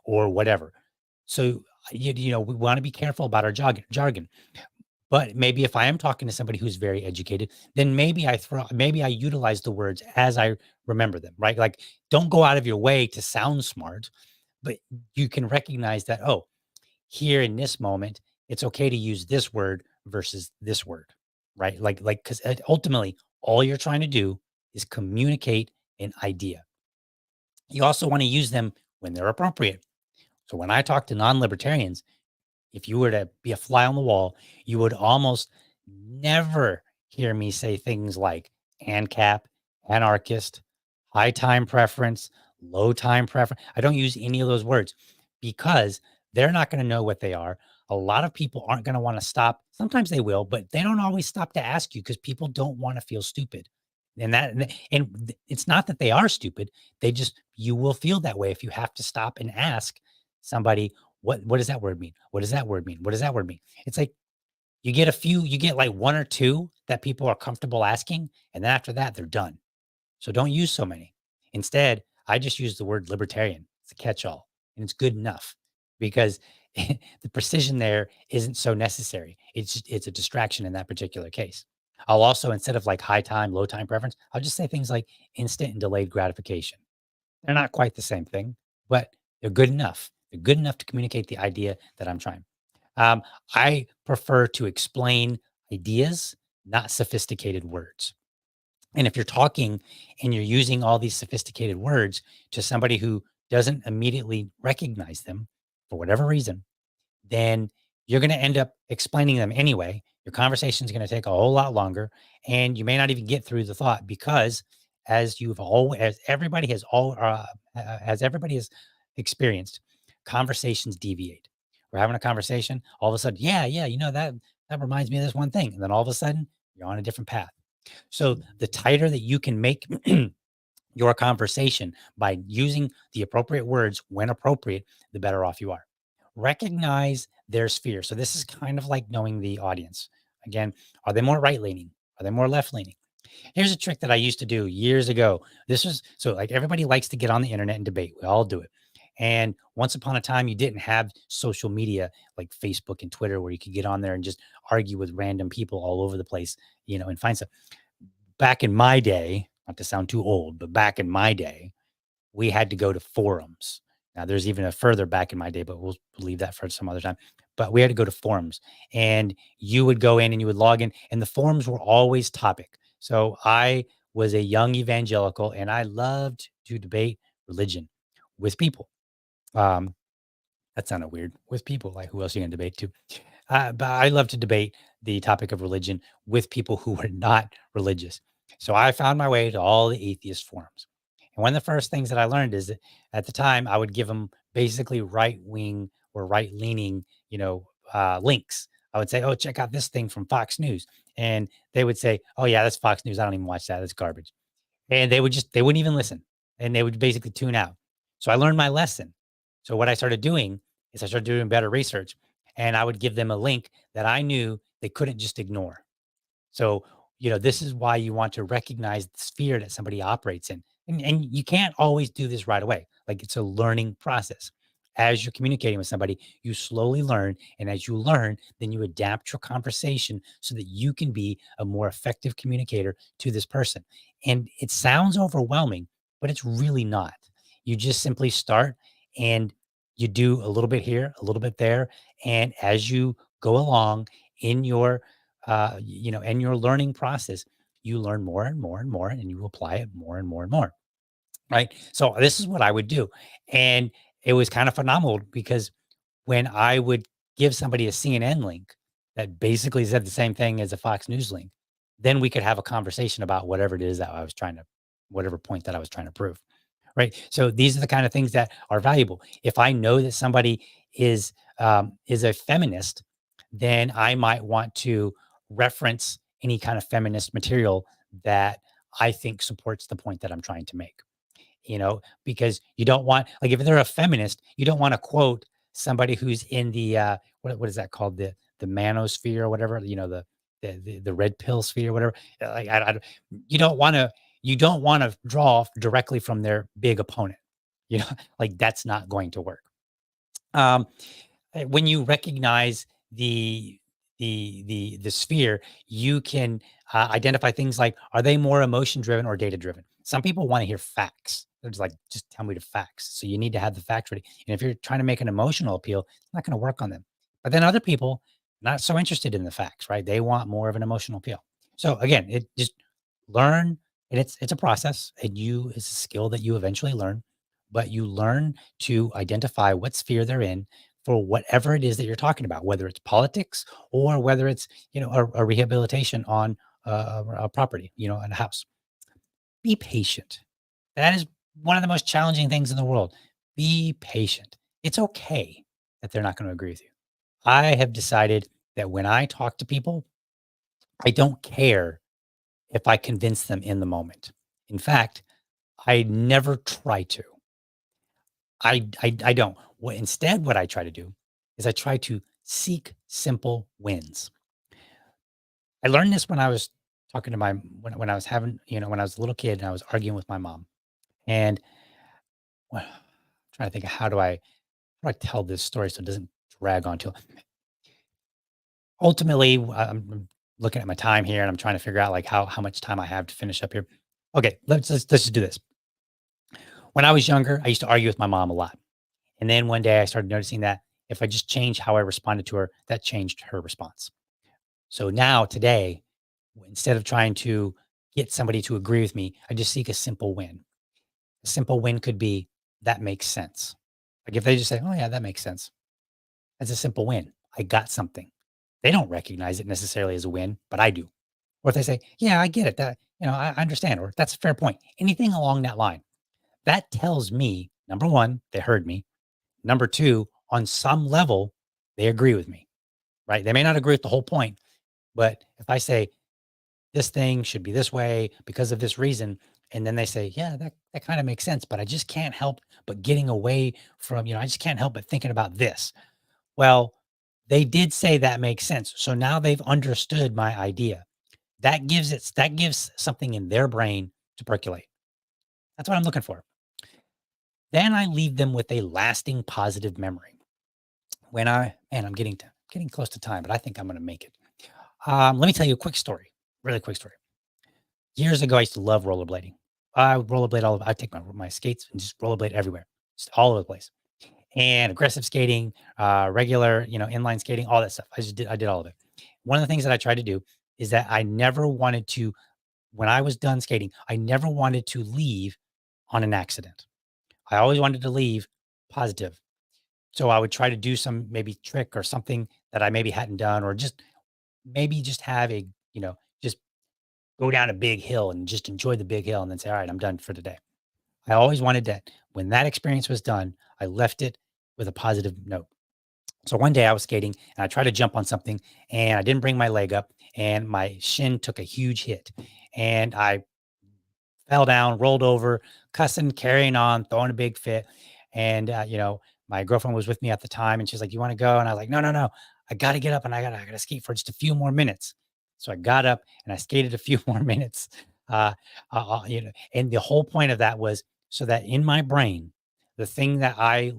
or whatever. So we want to be careful about our jargon. But maybe if I am talking to somebody who's very educated, then maybe I utilize the words as I remember them, right? Like don't go out of your way to sound smart, but you can recognize that, oh, here in this moment, it's okay to use this word versus this word, right? Because ultimately, all you're trying to do is communicate an idea. You also want to use them when they're appropriate. So when I talk to non-libertarians, if you were to be a fly on the wall, you would almost never hear me say things like ANCAP, anarchist, high time preference, low time preference. I don't use any of those words because they're not going to know what they are. A lot of people aren't going to want to stop. Sometimes they will, but they don't always stop to ask you because people don't want to feel stupid. It's not that they are stupid. You will feel that way if you have to stop and ask somebody, what does that word mean? What does that word mean? What does that word mean? It's like you get like one or two that people are comfortable asking, and then after that, they're done. So don't use so many. Instead, I just use the word libertarian. It's a catch-all, and it's good enough because the precision there isn't so necessary. It's a distraction in that particular case. I'll also, instead of like high time, low time preference, I'll just say things like instant and delayed gratification. They're not quite the same thing, but they're good enough. They're good enough to communicate the idea that I'm trying. Um, I prefer to explain ideas, not sophisticated words. And if you're talking and you're using all these sophisticated words to somebody who doesn't immediately recognize them for whatever reason, then you're going to end up explaining them anyway. Your conversation is going to take a whole lot longer, and you may not even get through the thought because, as everybody has experienced, conversations deviate. We're having a conversation, all of a sudden, yeah, that reminds me of this one thing, and then all of a sudden, you're on a different path. So the tighter that you can make your conversation by using the appropriate words when appropriate, the better off you are. Recognize their sphere. So this is kind of like knowing the audience. Again, are they more right leaning? Are they more left leaning? Here's a trick that I used to do years ago. This was so like everybody likes to get on the internet and debate. We all do it. And once upon a time, you didn't have social media like Facebook and Twitter where you could get on there and just argue with random people all over the place, and find stuff. Back in my day, not to sound too old, but back in my day, we had to go to forums. Now, there's even a further back in my day, but we'll leave that for some other time. But we had to go to forums, and you would go in and you would log in, and the forums were always topic. So I was a young evangelical, and I loved to debate religion with people. Um, that sounded weird, with people. Like, who else are you going to debate to? But I love to debate the topic of religion with people who were not religious. So I found my way to all the atheist forums. And one of the first things that I learned is that at the time I would give them basically right wing or right leaning, links. I would say, "Oh, check out this thing from Fox News," and they would say, "Oh yeah, that's Fox News. I don't even watch that. That's garbage." And they wouldn't even listen, and they would basically tune out. So I learned my lesson. So what I started doing is I started doing better research, and I would give them a link that I knew they couldn't just ignore. So, this is why you want to recognize the sphere that somebody operates in. And you can't always do this right away. Like, it's a learning process. As you're communicating with somebody, you slowly learn. And as you learn, then you adapt your conversation so that you can be a more effective communicator to this person. And it sounds overwhelming, but it's really not. You just simply start and you do a little bit here, a little bit there. And as you go along in your in your learning process, you learn more and more and more, and you apply it more and more and more. Right. So this is what I would do. And it was kind of phenomenal because when I would give somebody a CNN link that basically said the same thing as a Fox News link, then we could have a conversation about whatever it is that I was trying to, whatever point that I was trying to prove. Right. So these are the kind of things that are valuable. If I know that somebody is a feminist, then I might want to reference any kind of feminist material that I think supports the point that I'm trying to make. Because you don't want, like, if they're a feminist, you don't want to quote somebody who's in the what is that called, the manosphere or whatever, the red pill sphere, whatever. Like, you don't want to draw directly from their big opponent. Like, that's not going to work. Um, when you recognize the sphere, you can identify things like, are they more emotion driven or data driven? Some people want to hear facts. They're just like, just tell me the facts. So you need to have the facts ready. And if you're trying to make an emotional appeal, it's not going to work on them. But then other people not so interested in the facts, right? They want more of an emotional appeal. So again, it just learn, and it's a process, and it's a skill that you eventually learn, but you learn to identify what sphere they're in for whatever it is that you're talking about, whether it's politics or whether it's, a rehabilitation on a property, in a house. Be patient. That is one of the most challenging things in the world. Be patient. It's okay that they're not going to agree with you. I have decided that when I talk to people, I don't care if I convince them in the moment. In fact, I never try to. I don't. Instead, what I try to do is I try to seek simple wins. I learned this when I was talking to when I was having, when I was a little kid and I was arguing with my mom. And well, I'm trying to think of how do I tell this story so it doesn't drag on too. Ultimately, I'm looking at my time here and I'm trying to figure out like how much time I have to finish up here. Okay, let's just do this. When I was younger, I used to argue with my mom a lot. And then one day I started noticing that if I just changed how I responded to her, that changed her response. So now today, instead of trying to get somebody to agree with me, I just seek a simple win. A simple win could be, that makes sense. Like, if they just say, "Oh yeah, that makes sense." That's a simple win. I got something. They don't recognize it necessarily as a win, but I do. Or if they say, "Yeah, I get it. That, I understand," or "That's a fair point." Anything along that line. That tells me, number one, they heard me. Number two, on some level, they agree with me, right? They may not agree with the whole point, but if I say, this thing should be this way because of this reason, and then they say, yeah, that kind of makes sense, but I just can't help but getting away from, I just can't help but thinking about this. Well, they did say that makes sense. So now they've understood my idea. that gives something in their brain to percolate. That's what I'm looking for. Then I leave them with a lasting positive memory. I'm getting close to time, but I think I'm going to make it. Let me tell you a quick story, really quick story. Years ago, I used to love rollerblading. I would rollerblade I take my skates and just rollerblade everywhere, just all over the place. And aggressive skating, regular, inline skating, all that stuff. I did all of it. One of the things that I tried to do is that I never wanted to, when I was done skating, I never wanted to leave on an accident. I always wanted to leave positive. So I would try to do some maybe trick or something that I maybe hadn't done, or just maybe just have just go down a big hill and just enjoy the big hill and then say, all right, I'm done for today. I always wanted that when that experience was done, I left it with a positive note. So one day I was skating and I tried to jump on something and I didn't bring my leg up and my shin took a huge hit and I fell down, rolled over, cussing, carrying on, throwing a big fit. And, my girlfriend was with me at the time and she's like, you want to go? And I was like, no, no, no, I got to get up and I got to skate for just a few more minutes. So I got up and I skated a few more minutes. And the whole point of that was so that in my brain, the thing that I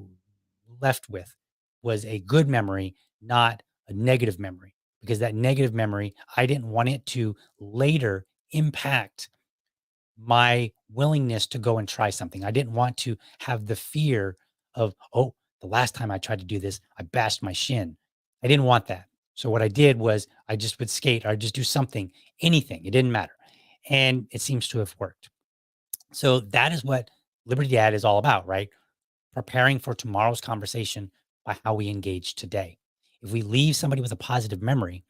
left with was a good memory, not a negative memory, because that negative memory, I didn't want it to later impact my willingness to go and try something. I didn't want to have the fear of, oh, the last time I tried to do this, I bashed my shin. I didn't want that. So what I did was I just would skate or just do something, anything. It didn't matter. And it seems to have worked. So that is what Liberty Dad is all about, right? Preparing for tomorrow's conversation by how we engage today. If we leave somebody with a positive memory,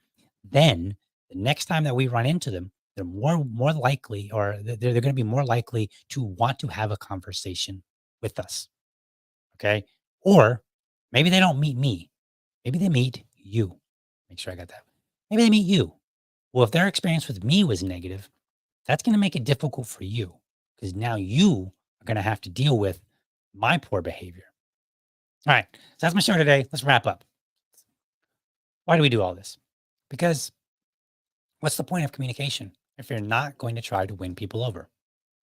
then the next time that we run into them, they're more likely, or they're going to be more likely to want to have a conversation with us. Okay. Or maybe they don't meet me. Maybe they meet you. Make sure I got that. Maybe they meet you. Well, if their experience with me was negative, that's going to make it difficult for you because now you are going to have to deal with my poor behavior. All right. So that's my show today. Let's wrap up. Why do we do all this? Because what's the point of communication if you're not going to try to win people over?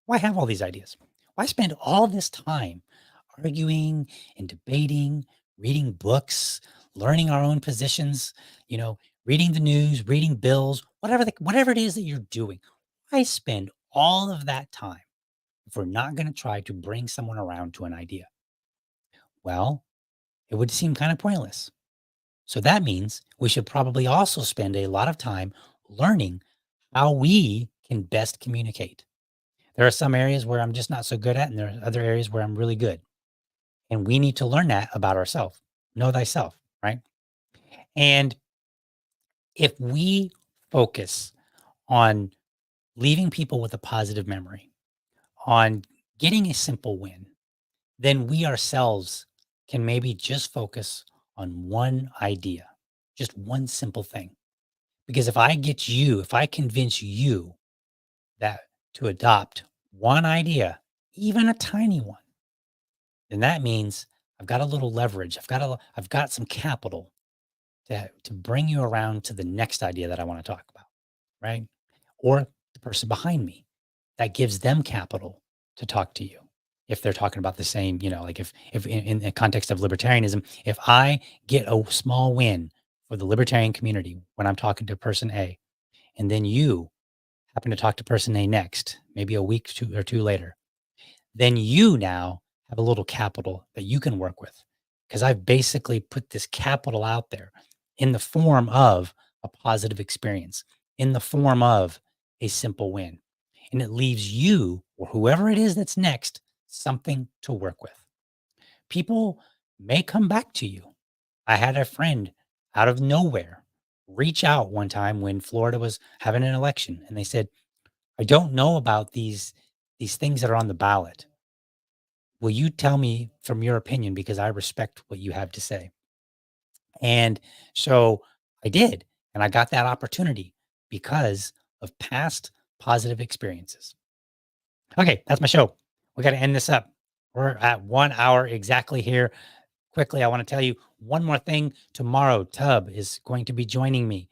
Why have all these ideas? Why spend all this time arguing and debating, reading books, learning our own positions, reading the news, reading bills, whatever it is that you're doing? Why spend all of that time if we're not going to try to bring someone around to an idea? Well, it would seem kind of pointless. So that means we should probably also spend a lot of time learning how we can best communicate. There are some areas where I'm just not so good at, and there are other areas where I'm really good. And we need to learn that about ourselves. Know thyself, right? And if we focus on leaving people with a positive memory, on getting a simple win, then we ourselves can maybe just focus on one idea, just one simple thing. Because if I convince you that to adopt one idea, even a tiny one, then that means I've got a little leverage. I've got some capital to bring you around to the next idea that I want to talk about, right? Or the person behind me, that gives them capital to talk to you. If they're talking about the same, like if in the context of libertarianism, if I get a small win for the libertarian community when I'm talking to person A, and then you happen to talk to person A next, maybe a week or two later, then you now have a little capital that you can work with because I've basically put this capital out there in the form of a positive experience, in the form of a simple win. And it leaves you or whoever it is that's next something to work with. People may come back to you. I had a friend out of nowhere reach out one time when Florida was having an election and they said, I don't know about these things that are on the ballot. Will you tell me from your opinion because I respect what you have to say? And so I did, and I got that opportunity because of past positive experiences. Okay, that's my show. We got to end this up. We're at 1 hour exactly here. Quickly, I want to tell you one more thing. Tomorrow, Tub is going to be joining me.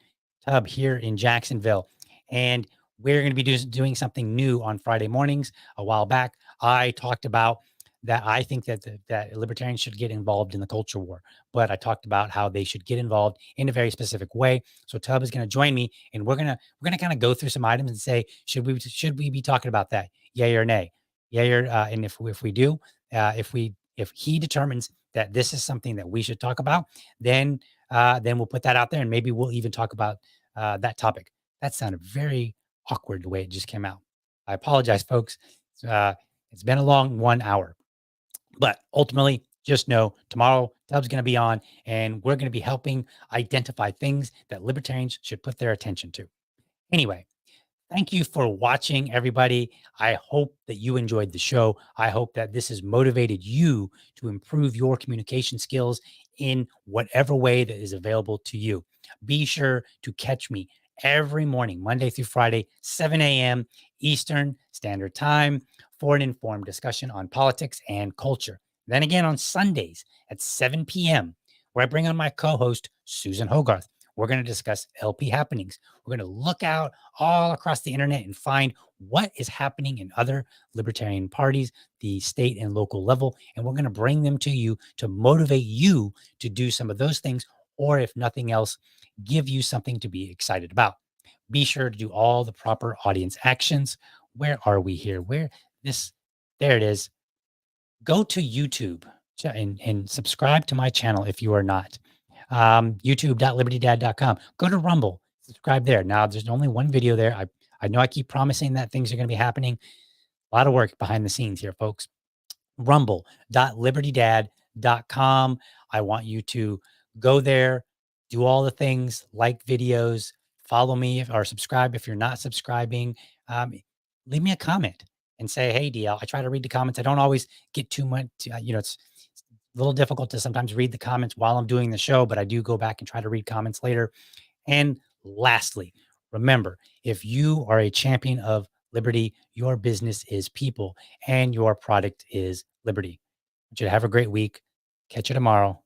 Tub here in Jacksonville. And we're going to be doing something new on Friday mornings. A while back, I talked about that I think that libertarians should get involved in the culture war, but I talked about how they should get involved in a very specific way. So Tub is going to join me, and we're gonna kind of go through some items and say, should we be talking about that? Yay or nay? Yay or and if we do, if he determines that this is something that we should talk about, then we'll put that out there, and maybe we'll even talk about that topic. That sounded very awkward the way it just came out. I apologize, folks. Uh, it's been a long 1 hour. But ultimately, just know tomorrow Tubbs going to be on, and we're going to be helping identify things that libertarians should put their attention to. Anyway, thank you for watching, everybody. I hope that you enjoyed the show. I hope that this has motivated you to improve your communication skills in whatever way that is available to you. Be sure to catch me every morning, Monday through Friday, 7 a.m. Eastern Standard Time, for an informed discussion on politics and culture. Then again on Sundays at 7 p.m., where I bring on my co host, Susan Hogarth. We're going to discuss LP happenings. We're going to look out all across the internet and find what is happening in other libertarian parties, the state and local level. And we're going to bring them to you to motivate you to do some of those things, or if nothing else, give you something to be excited about. Be sure to do all the proper audience actions. Where are we here? There it is. Go to YouTube and subscribe to my channel if you are not. YouTube.libertydad.com. Go to Rumble, subscribe there. Now, there's only one video there. I know I keep promising that things are going to be happening. A lot of work behind the scenes here, folks. Rumble.libertydad.com. I want you to go there, do all the things, like videos, follow me or subscribe if you're not subscribing. Leave me a comment and say, hey, DL, I try to read the comments. I don't always get too much, it's a little difficult to sometimes read the comments while I'm doing the show, but I do go back and try to read comments later. And lastly, remember, if you are a champion of liberty, your business is people and your product is liberty. I want you to have a great week. Catch you tomorrow.